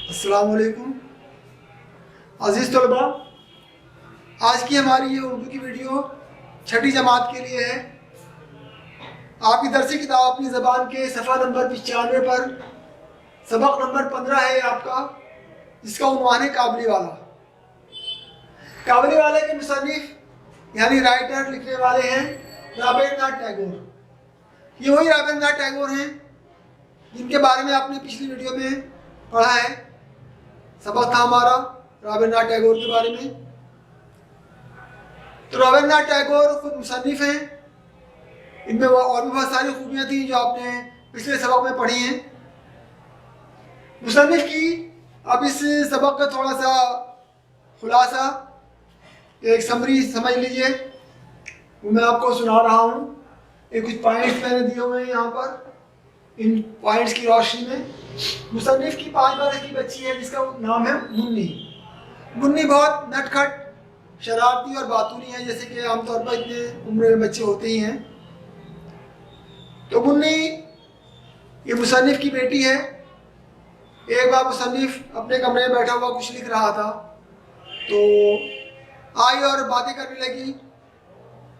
अस्सलाम वालेकुम अज़ीज़ तलबा। आज की हमारी ये उर्दू की वीडियो छठी जमात के लिए है। आपकी दरसी किताब अपनी ज़बान के सफ़ा नंबर 95 पर सबक नंबर 15 है आपका, जिसका उन्वान है काबली वाला। काबली वाले के मुसन्निफ यानी राइटर लिखने वाले हैं रवींद्रनाथ टैगोर। ये वही रवींद्रनाथ टैगोर हैं जिनके बारे में आपने पिछली वीडियो में पढ़ा है। सबक था हमारा रवींद्रनाथ टैगोर के बारे में। तो रवींद्रनाथ टैगोर खुद मुसन्निफ हैं। इनमें और भी बहुत सारी खूबियाँ थी जो आपने पिछले सबक में पढ़ी हैं मुसन्निफ की। अब इस सबक का थोड़ा सा खुलासा, एक समरी समझ लीजिए, वो मैं आपको सुना रहा हूँ। एक कुछ पॉइंट्स मैंने दिए हुए हैं यहाँ पर। इन पॉइंट्स की रोशनी में मुसन्निफ की 5 बरस की बच्ची है जिसका नाम है मुन्नी। मुन्नी बहुत नटखट, शरारती और बातूनी है, जैसे कि आमतौर पर इतने उम्र में बच्चे होते ही हैं। तो मुन्नी ये मुसन्निफ की बेटी है। एक बार मुसन्निफ अपने कमरे में बैठा हुआ कुछ लिख रहा था, तो आई और बातें करने लगी।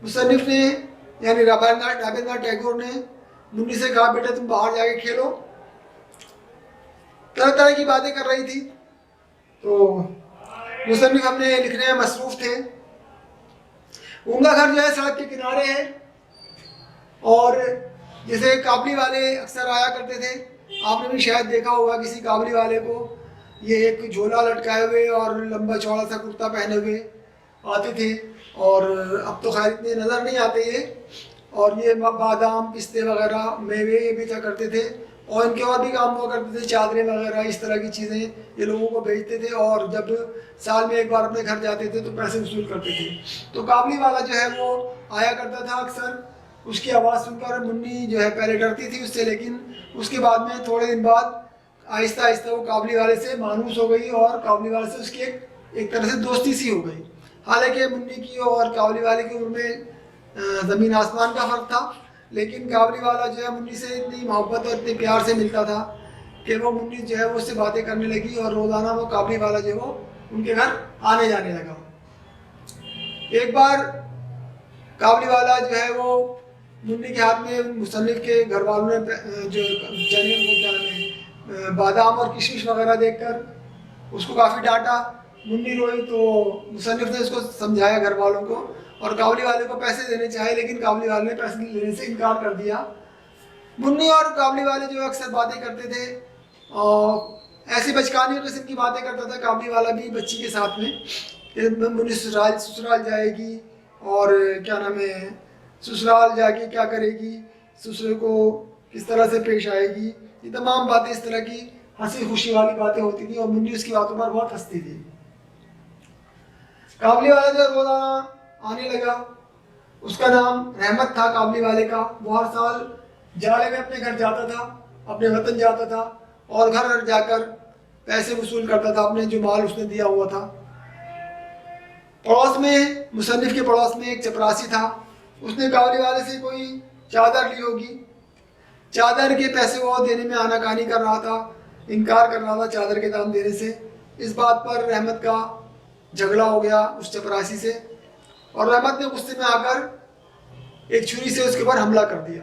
मुसन्निफ ने यानी रवींद्रनाथ टैगोर ने मुन्नी से कहा, बेटा तुम बाहर जाके खेलो। तरह तरह की बातें कर रही थी। तो मुसन्निफ अपने लिखने में मसरूफ थे। उनका घर जो है सड़क के किनारे है, और जैसे काबली वाले अक्सर आया करते थे, आपने भी शायद देखा होगा किसी काबली वाले को, ये एक झोला लटकाए हुए और लंबा चौड़ा सा कुर्ता पहने हुए आते थे। और अब तो खैर इतने नज़र नहीं आते ये। और ये बादाम पिस्ते वगैरह मेवे ये बेचा करते थे, और इनके और भी काम हुआ करते थे, चादरें वगैरह इस तरह की चीज़ें ये लोगों को बेचते थे। और जब साल में एक बार अपने घर जाते थे तो पैसे वसूल करते थे। तो काबली वाला जो है वो आया करता था अक्सर। उसकी आवाज़ सुनकर मुन्नी जो है पहले डरती थी उससे, लेकिन उसके बाद में थोड़े दिन बाद आहिस्ता आहिस्ता वो काबली वाले से मानूस हो गई, और काबली वाले से उसकी एक तरह से दोस्ती सी हो गई। हालांकि मुन्नी की और काबली वाले की उम्र में ज़मीन आसमान का फ़र्क था, लेकिन काबली वाला जो है मुन्नी से इतनी मोहब्बत और इतने प्यार से मिलता था कि वो मुन्नी जो है वो उससे बातें करने लगी, और रोज़ाना वो काबली वाला जो है वो उनके घर आने जाने लगा। एक बार काबली वाला जो है वो मुन्नी के हाथ में मुसन्निफ के घर वालों ने जो चने को क्या नाम है बादाम और किशमिश वगैरह देखकर उसको काफ़ी डांटा। मुन्नी रोई, तो मुसन्निफ ने उसको समझाया घर वालों को, और काबली वाले को पैसे देने चाहे, लेकिन काबली वाले ने पैसे लेने से इनकार कर दिया। मुन्नी और काबली वाले जो अक्सर बातें करते थे, और ऐसी बचकानी किस्म की बातें करता था काबली वाला भी बच्ची के साथ में। मुन्नी ससुराल जाएगी, और क्या नाम है ससुराल जाके क्या करेगी, ससुर को किस तरह से पेश आएगी, ये तमाम बातें इस तरह की हंसी खुशी वाली बातें होती थी, और मुन्नी उसकी बातों पर बहुत हंसती थी। काबली वाला जो रोज़ाना आने लगा, उसका नाम रहमत था काबली वाले का। वो हर साल जाड़े में अपने घर जाता था, अपने वतन जाता था, और घर घर जाकर पैसे वसूल करता था अपने जो माल उसने दिया हुआ था। पड़ोस में, मुसन्निफ के पड़ोस में एक चपरासी था। उसने काबली वाले से कोई चादर ली होगी। चादर के पैसे वो देने में आनाकानी कर रहा था, इनकार कर रहा था चादर के दाम देने से। इस बात पर रहमत का झगड़ा हो गया उस चपरासी से, और रहमत ने गुस्से में आकर एक छुरी से उसके ऊपर हमला कर दिया।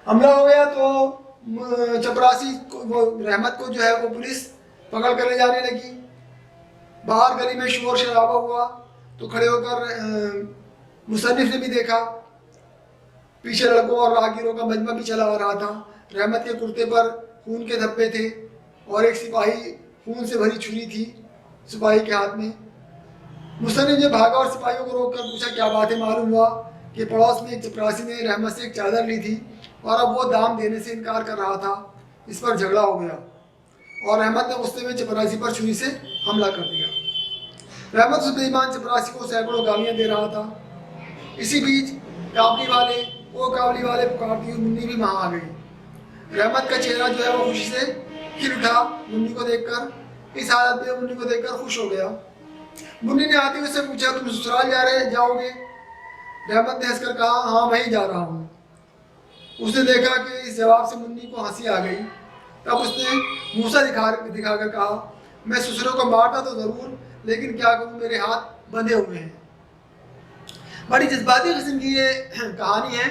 हमला हो गया तो चपरासी वो रहमत को जो है वो पुलिस पकड़ कर ले जाने लगी। बाहर गली में शोर शराबा हुआ, तो खड़े होकर मुसन्निफ ने भी देखा। पीछे लड़कों और राहगीरों का मजमा भी चला आ रहा था। रहमत के कुर्ते पर खून के धब्बे थे, और एक सिपाही खून से भरी छुरी थी सिपाही के हाथ में। मुसन्निफ ने भागा और सिपाहियों को रोककर पूछा, क्या बात है। मालूम हुआ कि पड़ोस में एक चपरासी ने रहमत से एक चादर ली थी, और अब वो दाम देने से इनकार कर रहा था। इस पर झगड़ा हो गया, और रहमत ने गुस्से में चपरासी पर छुरी से हमला कर दिया। रहमत उस बेईमान चपरासी को सैकड़ों गालियाँ दे रहा था। इसी बीच काबली वाले पुकारती हुई मुन्नी भी वहाँ आ गई। रहमत का चेहरा जो है वो खुशी से खिल उठा मुन्नी को देखकर। इस हालत में मुन्नी को देखकर खुश हो गया। मुन्नी ने आते हुए उससे पूछा, तुम ससुराल जाओगे? रहमत ने हंसकर कहा, हाँ वहीं जा रहा हूँ। उसने देखा कि इस जवाब से मुन्नी को हंसी आ गई, तब उसने मूसा दिखाकर कहा, मैं ससुरों को मारता तो ज़रूर, लेकिन क्या करूँ, मेरे हाथ बंधे हुए हैं। बड़ी जज्बाती किस्म की ये कहानी है।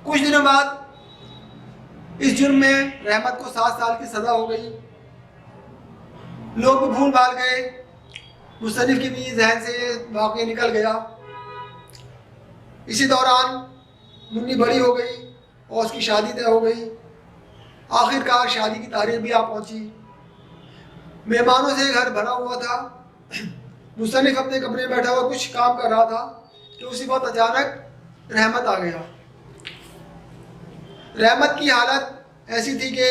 कुछ दिनों बाद इस जुर्म में रहमत को 7 साल की सज़ा हो गई। लोग भी भूल भाल गए, मुसन्निफ की भी जहन से ये वाक़या निकल गया। इसी दौरान मुन्नी बड़ी हो गई और उसकी शादी तय हो गई। आखिरकार शादी की तारीख भी आ पहुंची। मेहमानों से घर भरा हुआ था। मुसन्निफ अपने कमरे में बैठा हुआ कुछ काम कर रहा था कि उसी वक्त अचानक रहमत आ गया। रहमत की हालत ऐसी थी कि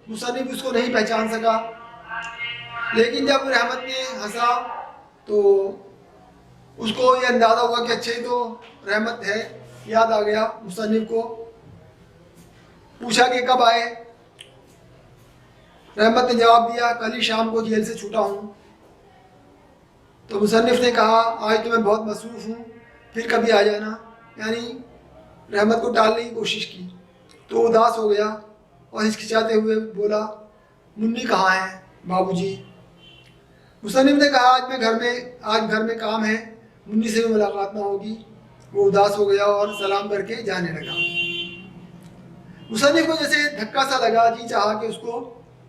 मुसन्निफ उसको नहीं पहचान सका, लेकिन जब रहमत ने हंसा तो उसको ये अंदाज़ा हुआ कि अच्छा ही तो रहमत है। याद आ गया मुसन्निफ को। पूछा कि कब आए। रहमत ने जवाब दिया, कल ही शाम को जेल से छूटा हूँ। तो मुसन्निफ ने कहा, आज तो मैं बहुत मसरूफ़ हूँ, फिर कभी आ जाना। यानी रहमत को टालने की कोशिश की। तो उदास हो गया और हिचकिचाते हुए बोला, मुन्नी कहाँ है बाबूजी? मुसन्निफ ने कहा, आज घर में काम है, मुन्नी से भी मुलाकात ना होगी। वो उदास हो गया और सलाम करके जाने लगा। मुसन्निफ को जैसे धक्का सा लगा, जी चाहा कि उसको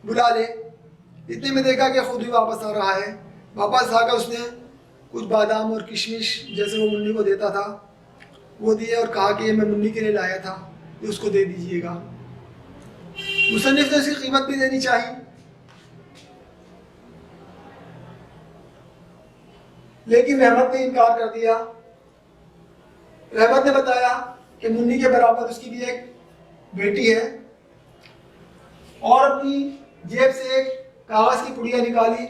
बुला ले। इतने में देखा कि खुद ही वापस आ रहा है। वापस आकर उसने कुछ बादाम और किशमिश जैसे वो मुन्नी को देता था वो दिए और कहा कि मैं मुन्नी के लिए लाया था, ये उसको दे दीजिएगा। मुसन्निफ ने उसकी कीमत भी देनी चाहिए, लेकिन रहमत ने इनकार कर दिया। रहमत ने बताया कि मुन्नी के बराबर उसकी भी एक बेटी है और अपनी जेब से एक कागज़ की पुड़िया निकाली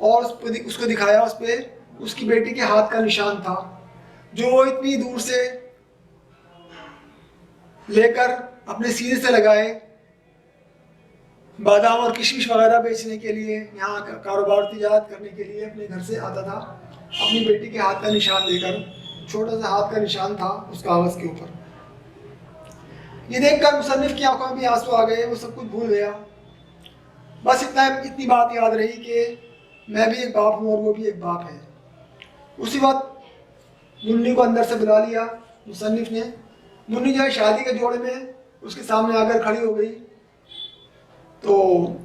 और उसको दिखाया। उस पर उसकी बेटी के हाथ का निशान था, जो वो इतनी दूर से लेकर अपने सीने से लगाए बादाम और किशमिश वगैरह बेचने के लिए, यहाँ कारोबार तिजारत करने के लिए अपने घर से आता था। अपनी बेटी के हाथ का निशान देकर, छोटा सा हाथ का निशान था उस कागज़ के ऊपर। ये देखकर मुसन्निफ की आंखों में भी आंसू आ गए। वो सब कुछ भूल गया। बस इतनी बात याद रही कि मैं भी एक बाप हूँ और वो भी एक बाप है। उसी वक्त मुन्नी को अंदर से बुला लिया मुसन्निफ ने। मुन्नी जो है शादी के जोड़े में उसके सामने आकर खड़ी हो गई। तो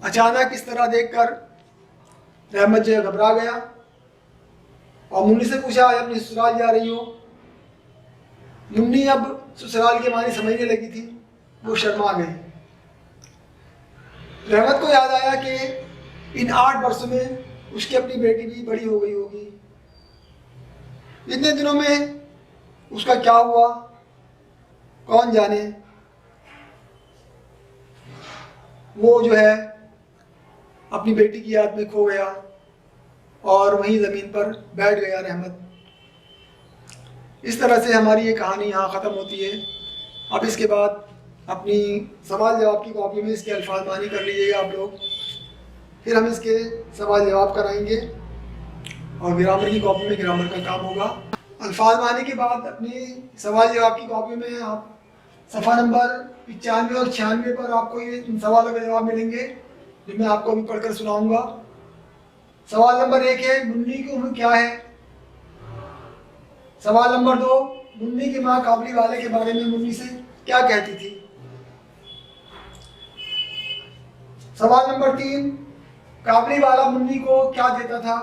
अचानक इस तरह देखकर रहमत जो है घबरा गया और मुन्नी से पूछा, आज अपनी ससुराल जा रही हो? मुन्नी अब ससुराल के मानी समझने लगी थी, वो शर्मा गई। रहमत को याद आया कि इन 8 वर्षों में उसकी अपनी बेटी भी बड़ी हो गई होगी। इतने दिनों में उसका क्या हुआ कौन जाने। वो जो है अपनी बेटी की याद में खो गया और वहीं ज़मीन पर बैठ गया रहमत। इस तरह से हमारी ये कहानी यहाँ ख़त्म होती है। अब इसके बाद अपनी सवाल जवाब की कॉपी में इसके अल्फाज मानी कर लीजिएगा आप लोग। फिर हम इसके सवाल जवाब कराएंगे और ग्रामर की कॉपी में ग्रामर का काम होगा। अल्फाज मानी के बाद अपनी सवाल जवाब की कॉपी में आप सफ़ा नंबर 95 और 96 पर आपको ये इन सवालों के जवाब मिलेंगे जो मैं आपको अभी पढ़कर सुनाऊंगा। सवाल नंबर 1 है, मुन्नी की उम्र क्या है? सवाल नंबर 2, मुन्नी की माँ काबली वाले के बारे में मुन्नी से क्या कहती थी? सवाल नंबर 3, काबली वाला मुन्नी को क्या देता था?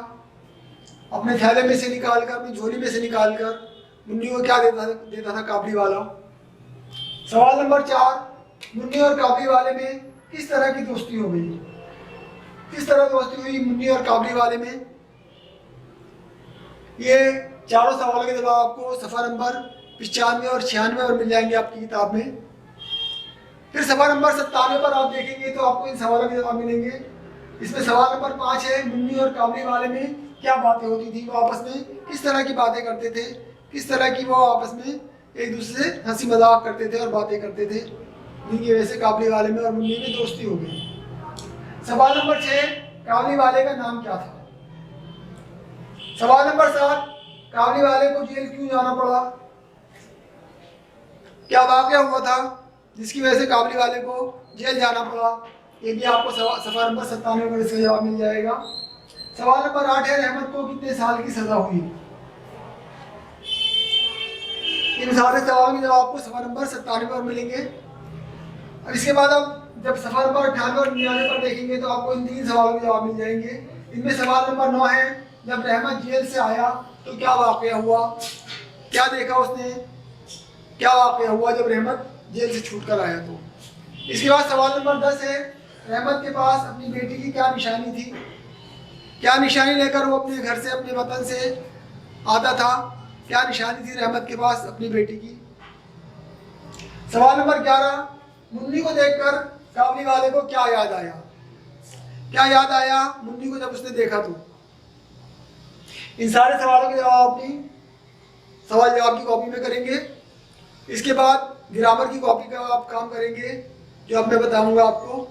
अपने थैले में से निकालकर, अपनी झोली में से निकालकर मुन्नी को क्या देता था काबली वाला? सवाल नंबर 4, मुन्नी और काबली वाले में किस तरह की दोस्ती हो गई? किस तरह दोस्ती हुई मुन्नी और काबली वाले में? ये चारों सवालों के जवाब आपको सफ़ा नंबर 95 और 96 पर मिल जाएंगे आपकी किताब में। फिर सफ़ा नंबर 97 पर आप देखेंगे तो आपको इन सवालों के जवाब मिलेंगे। इसमें सवाल नंबर 5 है, मुन्नी और काबली वाले में क्या बातें होती थी? वो आपस में किस तरह की बातें करते थे? किस तरह की वो आपस में एक दूसरे से हंसी मजाक करते थे और बातें करते थे, जिनकी वजह से काबली वाले में और मुन्नी में दोस्ती हो गई। सवाल नंबर 6, काबली वाले का नाम क्या था? सवाल नंबर 7, काबली वाले को जेल क्यों जाना पड़ा? क्या वाक़या हुआ था जिसकी वजह से काबली वाले को जेल जाना पड़ा। ये भी आपको सफा नंबर 97 पर इसका जवाब मिल जाएगा। सवाल नंबर 8 है, रहमत को कितने साल की सजा हुई? इन सारे सवालों के जवाब आपको सफा नंबर 97 पर मिलेंगे। और इसके बाद आप जब सफा नंबर 98 और 99 पर देखेंगे तो आपको इन 3 सवालों के जवाब मिल जाएंगे। इनमें सवाल नंबर 9 है, जब रहमत जेल से आया तो क्या वाकया हुआ, क्या देखा उसने, क्या वाकया हुआ जब रहमत जेल से छूट कर आया तो। इसके बाद सवाल नंबर 10 है, रहमत के पास अपनी बेटी की क्या निशानी थी, क्या निशानी लेकर वो अपने घर से अपने वतन से आता था, क्या निशानी थी रहमत के पास अपनी बेटी की। सवाल नंबर 11, मुन्नी को देखकर काबली वाले को क्या याद आया, क्या याद आया मुन्नी को जब उसने देखा तो। इन सारे सवालों के जवाब अपनी सवाल जवाब की कॉपी में करेंगे। इसके बाद ग्रामर की कॉपी का आप काम करेंगे जो अब मैं बताऊंगा आपको।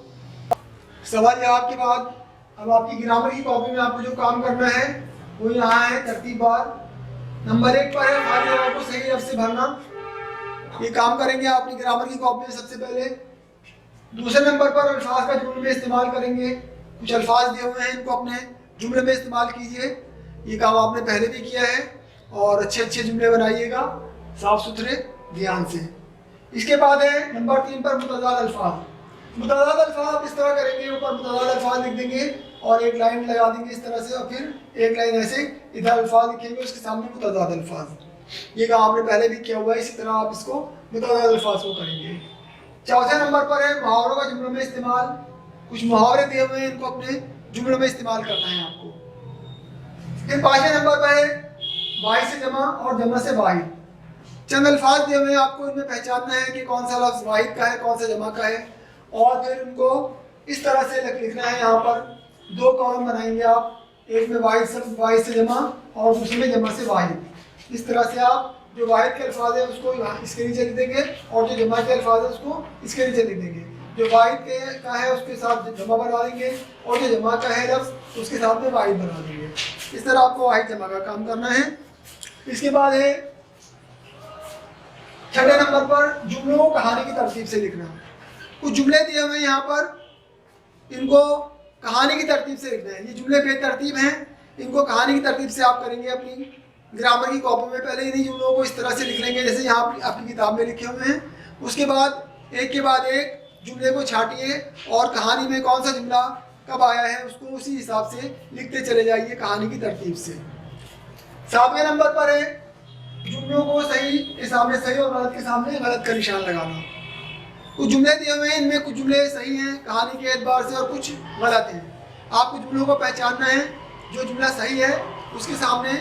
सवाल जवाब के बाद अब आपकी ग्रामर की कॉपी में आपको जो काम करना है वो यहाँ है तरतीबवार। नंबर 1 पर है खाली जगह को सही लफ्ज़ से भरना। ये काम करेंगे अपनी ग्रामर की कॉपी में सबसे पहले। दूसरे नंबर पर अल्फाज का जुमले में इस्तेमाल करेंगे। कुछ अल्फाज दिए हुए हैं, इनको अपने जुमले में इस्तेमाल कीजिए। ये काम आपने पहले भी किया है और अच्छे अच्छे जुमले बनाइएगा साफ सुथरे ध्यान से। इसके बाद है नंबर 3 पर मुतज़ाद अल्फाज। मुतज़ाद अल्फाज इस तरह करेंगे, ऊपर मुतज़ाद अल्फाज लिख देंगे और एक लाइन लगा देंगे इस तरह से, और फिर एक लाइन ऐसे इधर अल्फाज लिखेंगे, उसके सामने मुतज़ाद अल्फाज। ये काम आपने पहले भी किया हुआ है, इसी तरह आप इसको मुतज़ाद अल्फाज को करेंगे। चौथे नंबर पर है मुहावरों का जुमलों में इस्तेमाल। कुछ मुहावरे दिए हुए हैं, इनको अपने जुमलों में इस्तेमाल करना है आपको। फिर 5वें नंबर पर है वाहिद से जमा और जमा से वाहिद। चंद अल्फाज दिए हुए हैं, आपको इनमें पहचानना है कि कौन सा लफ्ज़ वाहिद का है, कौन सा जमा का है, और फिर उनको इस तरह से लिखना है। यहाँ पर 2 कॉलम बनाएंगे आप, एक में वाहिद से जमा और दूसरे में जमा से वाहिद। इस तरह से आप जो वाहिद के अल्फाज है उसको इसके नीचे लिख देंगे और जो जमा के अल्फाज है उसको इसके नीचे लिख देंगे। जो वाहिद का है उसके साथ जमा बना देंगे और जो जमा का है लफ्ज़ उसके साथ में वाहिद बना देंगे। इस तरह आपको वाहिद जमा का काम करना है। इसके बाद है 6वें नंबर पर जुमलों को कहानी की तरतीब से लिखना। कुछ जुमले दिए हुए हैं यहाँ पर, इनको कहानी की तरतीब से लिखना है। ये जुमले बेतरतीब हैं, इनको कहानी की तरतीब से आप करेंगे अपनी ग्रामर की कॉपी में। पहले इन्हीं जुमलों को इस तरह से लिख लेंगे जैसे यहाँ अपनी किताब में लिखे हुए हैं। उसके बाद एक के बाद एक जुमले को छाटिए और कहानी में कौन सा जुमला कब आया है उसको उसी हिसाब से लिखते चले जाइए कहानी की तरतीब से। 7वें नंबर पर है जुमलों को सही के सामने सही और गलत के सामने गलत का निशान लगाना। कुछ जुमले दिए हुए हैं, इनमें कुछ जुमले सही हैं कहानी के एतबार से और कुछ गलत हैं। आपको जुमलों को पहचानना है। जो जुमला सही है उसके सामने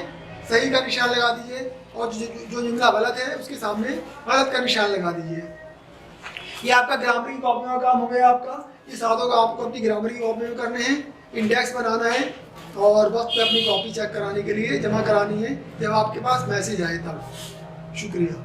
सही का निशान लगा दीजिए और जो जुमला गलत है उसके सामने गलत का निशान लगा दीजिए। ये आपका ग्रामर की कॉपी का काम हो गया आपका। ये सातों का आपको अपनी ग्रामर की कॉपी में करने हैं। इंडेक्स बनाना है और वक्त पे अपनी कॉपी चेक कराने के लिए जमा करानी है जब आपके पास मैसेज आए तब। शुक्रिया।